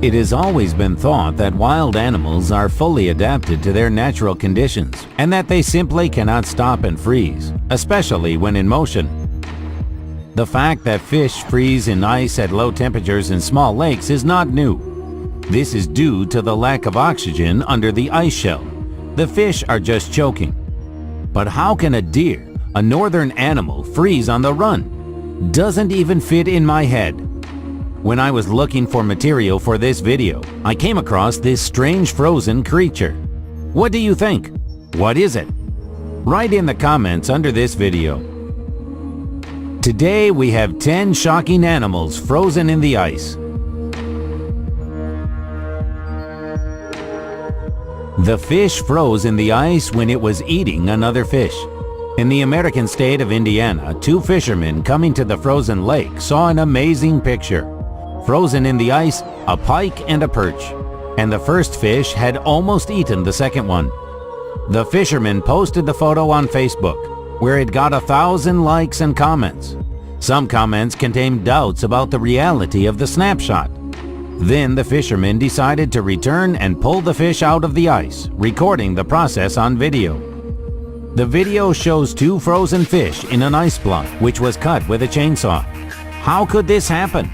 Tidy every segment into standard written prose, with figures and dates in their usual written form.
It has always been thought that wild animals are fully adapted to their natural conditions and that they simply cannot stop and freeze, especially when in motion. The fact that fish freeze in ice at low temperatures in small lakes is not new. This is due to the lack of oxygen under the ice shell. The fish are just choking. But how can a deer, a northern animal, freeze on the run? Doesn't even fit in my head. When I was looking for material for this video, I came across this strange frozen creature. What do you think? What is it? Write in the comments under this video. Today we have 10 shocking animals frozen in the ice. The fish froze in the ice when it was eating another fish. In the American state of Indiana, two fishermen coming to the frozen lake saw an amazing picture. Frozen in the ice, a pike and a perch, and the first fish had almost eaten the second one. The fisherman posted the photo on Facebook, where it got 1,000 likes and comments. Some comments contained doubts about the reality of the snapshot. Then the fisherman decided to return and pull the fish out of the ice, recording the process on video. The video shows two frozen fish in an ice block, which was cut with a chainsaw. How could this happen?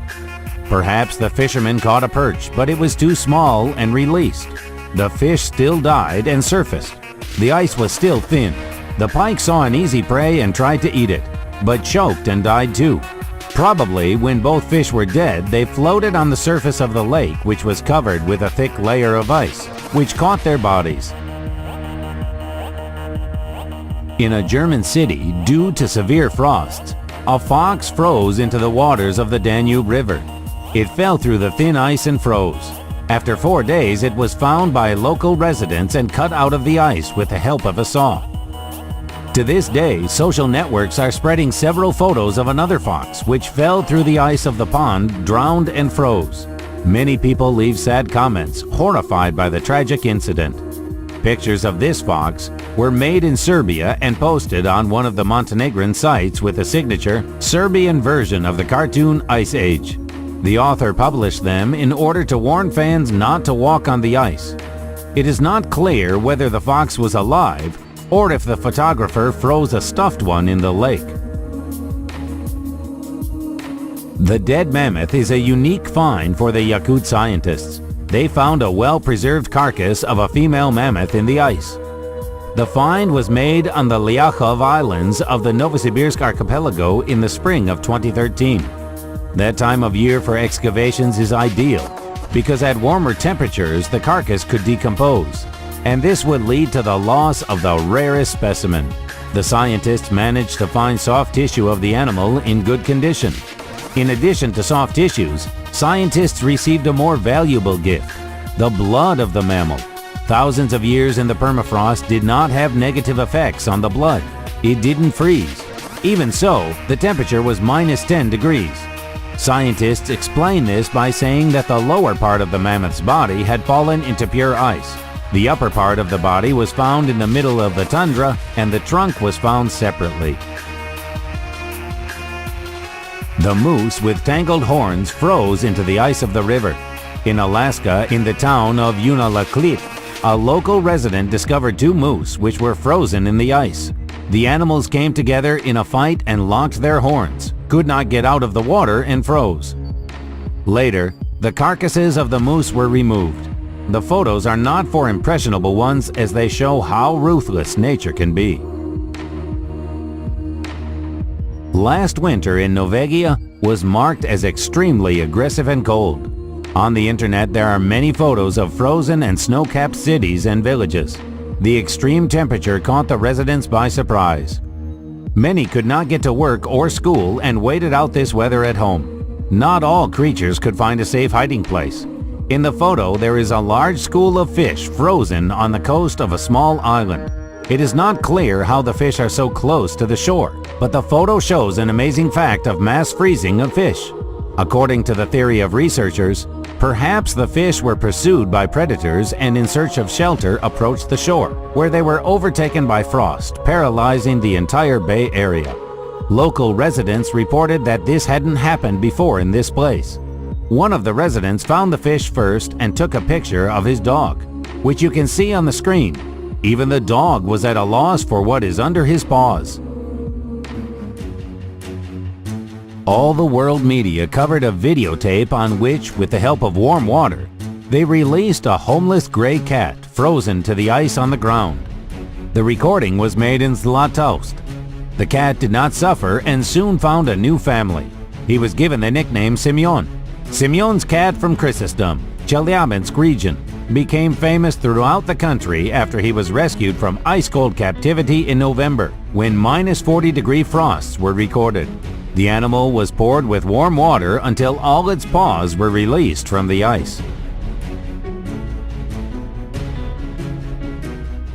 Perhaps the fisherman caught a perch, but it was too small and released. The fish still died and surfaced. The ice was still thin. The pike saw an easy prey and tried to eat it, but choked and died too. Probably when both fish were dead, they floated on the surface of the lake, which was covered with a thick layer of ice, which caught their bodies. In a German city, due to severe frosts, a fox froze into the waters of the Danube River. It fell through the thin ice and froze. After 4 days, it was found by local residents and cut out of the ice with the help of a saw. To this day, social networks are spreading several photos of another fox which fell through the ice of the pond, drowned and froze. Many people leave sad comments, horrified by the tragic incident. Pictures of this fox were made in Serbia and posted on one of the Montenegrin sites with the signature, "Serbian version of the cartoon Ice Age." The author published them in order to warn fans not to walk on the ice. It is not clear whether the fox was alive or if the photographer froze a stuffed one in the lake. The dead mammoth is a unique find for the Yakut scientists. They found a well-preserved carcass of a female mammoth in the ice. The find was made on the Liakhov Islands of the Novosibirsk archipelago in the spring of 2013. That time of year for excavations is ideal because at warmer temperatures the carcass could decompose, and this would lead to the loss of the rarest specimen. The scientists managed to find soft tissue of the animal in good condition. In addition to soft tissues, scientists received a more valuable gift, the blood of the mammal. Thousands of years in the permafrost did not have negative effects on the blood. It didn't freeze. Even so, the temperature was -10 degrees. Scientists explain this by saying that the lower part of the mammoth's body had fallen into pure ice. The upper part of the body was found in the middle of the tundra, and the trunk was found separately. The moose with tangled horns froze into the ice of the river. In Alaska, in the town of Unalakleet, a local resident discovered two moose which were frozen in the ice. The animals came together in a fight and locked their horns, could not get out of the water and froze. Later, the carcasses of the moose were removed. The photos are not for impressionable ones as they show how ruthless nature can be. Last winter in Norvegia was marked as extremely aggressive and cold. On the internet there are many photos of frozen and snow-capped cities and villages. The extreme temperature caught the residents by surprise. Many could not get to work or school and waited out this weather at home. Not all creatures could find a safe hiding place. In the photo, there is a large school of fish frozen on the coast of a small island. It is not clear how the fish are so close to the shore, but the photo shows an amazing fact of mass freezing of fish. According to the theory of researchers, perhaps the fish were pursued by predators and in search of shelter approached the shore, where they were overtaken by frost, paralyzing the entire Bay Area. Local residents reported that this hadn't happened before in this place. One of the residents found the fish first and took a picture of his dog, which you can see on the screen. Even the dog was at a loss for what is under his paws. All the world media covered a videotape on which, with the help of warm water, they released a homeless gray cat frozen to the ice on the ground. The recording was made in Zlatoust. The cat did not suffer and soon found a new family. He was given the nickname Simeon. Simeon's cat from Chrysostom, Chelyabinsk region, became famous throughout the country after he was rescued from ice-cold captivity in November, when -40-degree frosts were recorded. The animal was poured with warm water until all its paws were released from the ice.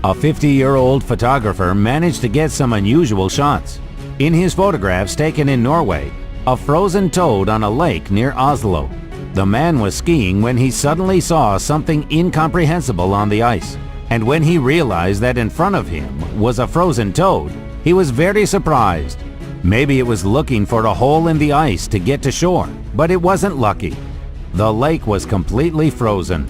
A 50-year-old photographer managed to get some unusual shots. In his photographs taken in Norway, a frozen toad on a lake near Oslo. The man was skiing when he suddenly saw something incomprehensible on the ice. And when he realized that in front of him was a frozen toad, he was very surprised. Maybe it was looking for a hole in the ice to get to shore, but it wasn't lucky. The lake was completely frozen.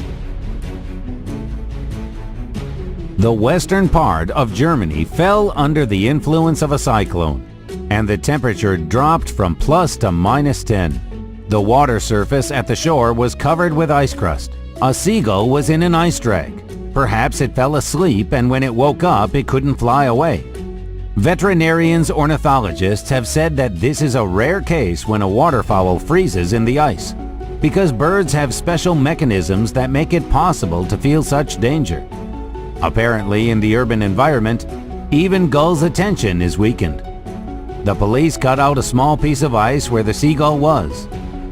The western part of Germany fell under the influence of a cyclone, and the temperature dropped from plus to -10. The water surface at the shore was covered with ice crust. A seagull was in an ice drag. Perhaps it fell asleep, and when it woke up, it couldn't fly away. Veterinarians, ornithologists have said that this is a rare case when a waterfowl freezes in the ice, because birds have special mechanisms that make it possible to feel such danger. Apparently, in the urban environment, even gulls' attention is weakened. The police cut out a small piece of ice where the seagull was.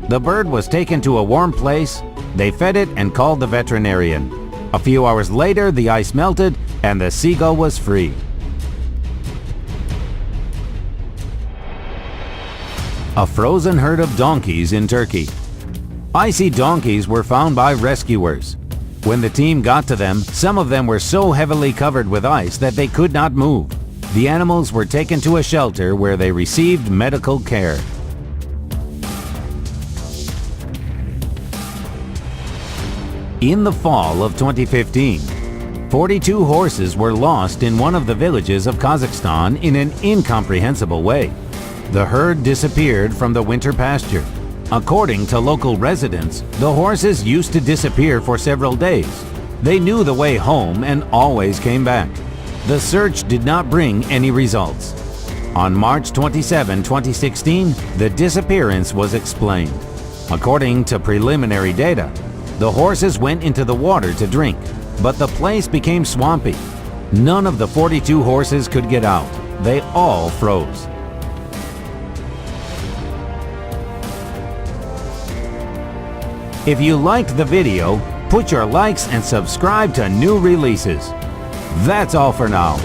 The bird was taken to a warm place, they fed it and called the veterinarian. A few hours later, the ice melted and the seagull was free. A frozen herd of donkeys in Turkey. Icy donkeys were found by rescuers. When the team got to them, some of them were so heavily covered with ice that they could not move. The animals were taken to a shelter where they received medical care. In the fall of 2015, 42 horses were lost in one of the villages of Kazakhstan in an incomprehensible way. The herd disappeared from the winter pasture. According to local residents, the horses used to disappear for several days. They knew the way home and always came back. The search did not bring any results. On March 27, 2016, the disappearance was explained. According to preliminary data, the horses went into the water to drink, but the place became swampy. None of the 42 horses could get out. They all froze. If you liked the video, put your likes and subscribe to new releases. That's all for now.